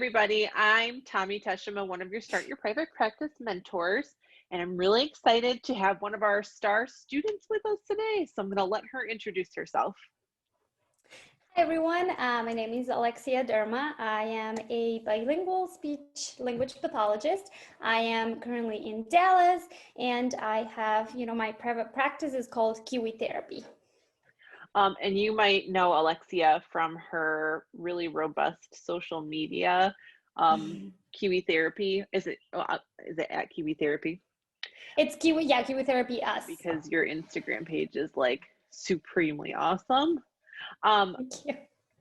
everybody. I'm Tommy Teshima, one of your Start Your Private Practice mentors, and I'm really excited to have one of our star students with us today. So I'm going to let her introduce herself. Hi everyone, my name is Alexia. I am a bilingual speech language pathologist. I am currently in Dallas, and I have, my private practice is called Kiwi Therapy. And you might know Alexia from her really robust social media, Kiwi Therapy. Is it at Kiwi Therapy? It's Kiwi Therapy Us. Because your Instagram page is like supremely awesome. Thank you.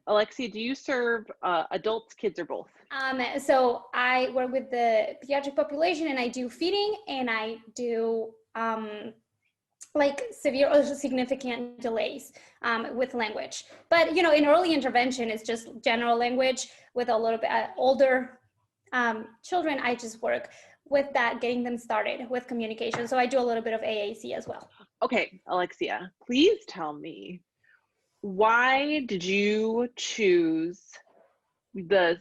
Alexia, do you serve adults, kids, or both? So I work with the pediatric population, and I do feeding, and I do like severe or significant delays with language. But in early intervention, it's just general language. With a little bit older children, I just work with that, getting them started with communication. So I do a little bit of AAC as well. Okay, Alexia, please tell me, why did you choose the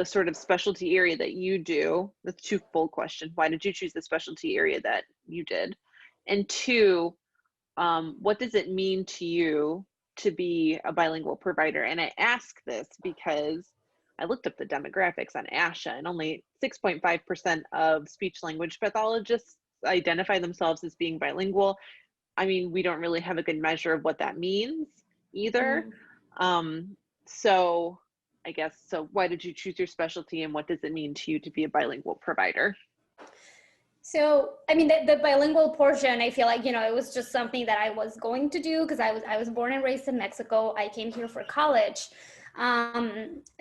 sort of specialty area that you do? That's two full questions. Why did you choose the specialty area that you did? And two, what does it mean to you to be a bilingual provider? And I ask this because I looked up the demographics on ASHA, and only 6.5% of speech language pathologists identify themselves as being bilingual. I mean, we don't really have a good measure of what that means either. So I guess, so why did you choose your specialty, and what does it mean to you to be a bilingual provider? So, I mean, the bilingual portion, I feel like, it was just something that I was going to do because I was born and raised in Mexico. I came here for college.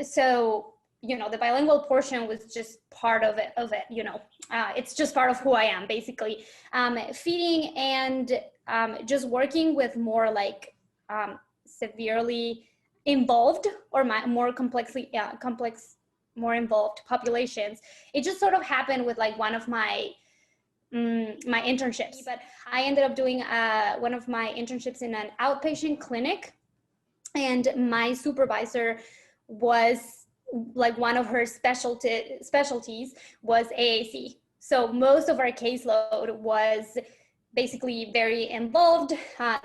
So, the bilingual portion was just part of it, it's just part of who I am, basically. Feeding and just working with more like severely involved or more complex, more involved populations. It just sort of happened with like one of my internships, but I ended up doing one of my internships in an outpatient clinic, and my supervisor was like, one of her specialties was AAC. So most of our caseload was basically very involved.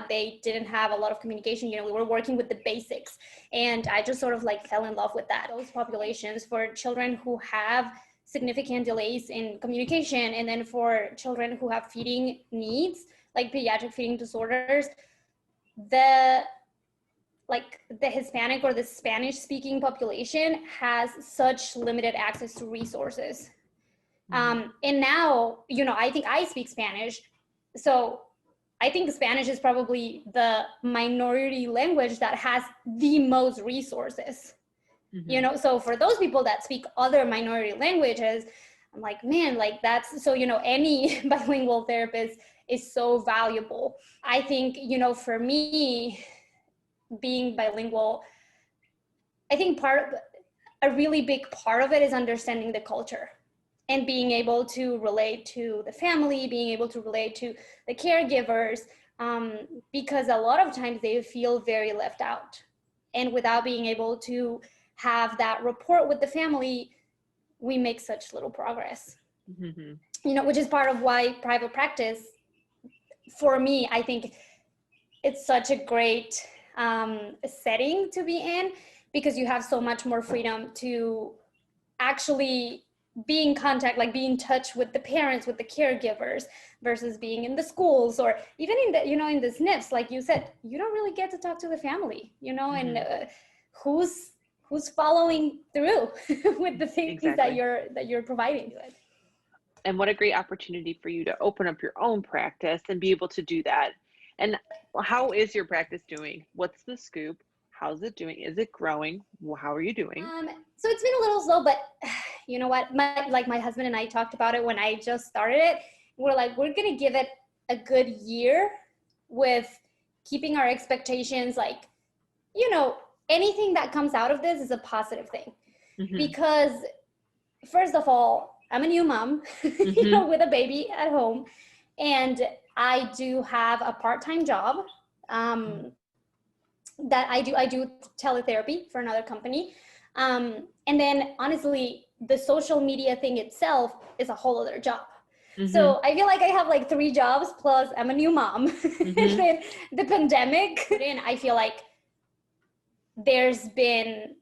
They didn't have a lot of communication. We were working with the basics, and I just sort of like fell in love with that. Those populations for children who have significant delays in communication, and then for children who have feeding needs, like pediatric feeding disorders, the Hispanic or the Spanish speaking population has such limited access to resources. And now, I think I speak Spanish. So I think Spanish is probably the minority language that has the most resources. So for those people that speak other minority languages, I'm like, man, like that's, so, any bilingual therapist is so valuable. I think, for me, being bilingual, I think a really big part of it is understanding the culture and being able to relate to the family, being able to relate to the caregivers, because a lot of times they feel very left out. And without being able to have that rapport with the family, we make such little progress. Which is part of why private practice, for me, I think it's such a great setting to be in, because you have so much more freedom to actually be in contact, like be in touch with the parents, with the caregivers, versus being in the schools or even in the, in the SNFs. Like you said, you don't really get to talk to the family, and who's following through with the things that you're providing. And what a great opportunity for you to open up your own practice and be able to do that. And how is your practice doing? What's the scoop? How's it doing? Is it growing? How are you doing? So it's been a little slow, but you know what? My husband and I talked about it when I just started it. We're like, we're going to give it a good year with keeping our expectations, like, anything that comes out of this is a positive thing. Because first of all, I'm a new mom, with a baby at home, and I do have a part-time job that I do teletherapy for another company. And then honestly, the social media thing itself is a whole other job. Mm-hmm. So I feel like I have like 3 jobs plus I'm a new mom. Mm-hmm. And then the pandemic, and I feel like there's been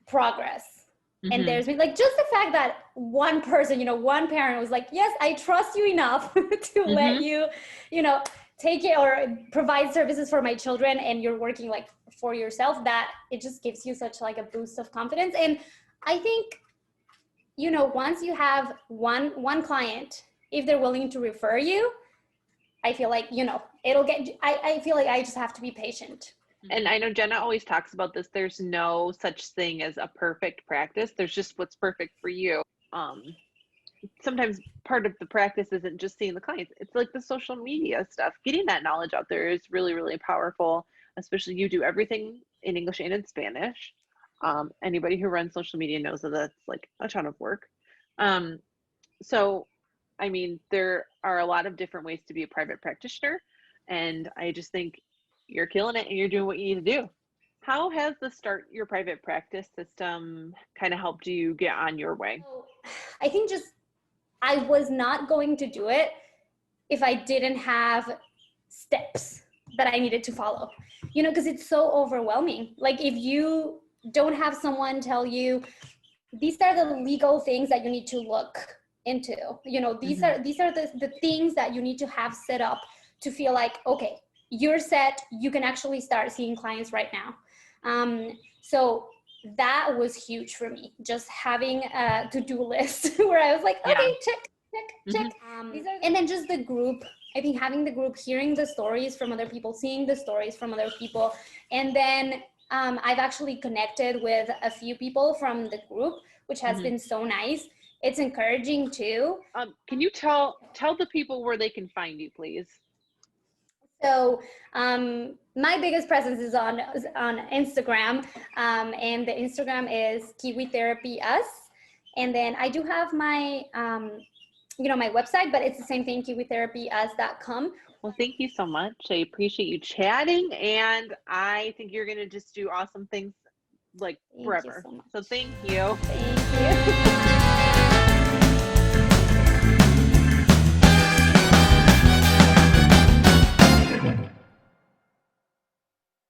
progress. Mm-hmm. And there's been like just the fact that one person, one parent was like, yes, I trust you enough to Mm-hmm. let you, take it or provide services for my children, and you're working like for yourself, that it just gives you such like a boost of confidence. And I think, once you have one client, if they're willing to refer you, I feel like, it'll get, I feel like I just have to be patient. And I know Jenna always talks about this. There's no such thing as a perfect practice. There's just what's perfect for you. Sometimes part of the practice isn't just seeing the clients. It's like the social media stuff. Getting that knowledge out there is really, really powerful, especially you do everything in English and in Spanish. Anybody who runs social media knows that that's like a ton of work. So, I mean, there are a lot of different ways to be a private practitioner. And I just think you're killing it and you're doing what you need to do. How has the Start Your Private Practice system kind of helped you get on your way? So, I think I was not going to do it if I didn't have steps that I needed to follow, because it's so overwhelming. Like if you don't have someone tell you, these are the legal things that you need to look into, these Mm-hmm. are the things that you need to have set up to feel like, okay, you're set, you can actually start seeing clients right now. So that was huge for me, just having a to-do list where I was like, okay, check. Mm-hmm. And then just the group, I think having the group, hearing the stories from other people, seeing the stories from other people. And then I've actually connected with a few people from the group, which has Mm-hmm. been so nice. It's encouraging too. Can you tell the people where they can find you, please? So my biggest presence is on Instagram, and the Instagram is Kiwi Therapy Us. And then I do have my, my website, but it's the same thing, kiwitherapyus.com. Well, thank you so much. I appreciate you chatting, and I think you're going to just do awesome things like forever. Thank you so much. So thank you. Thank you.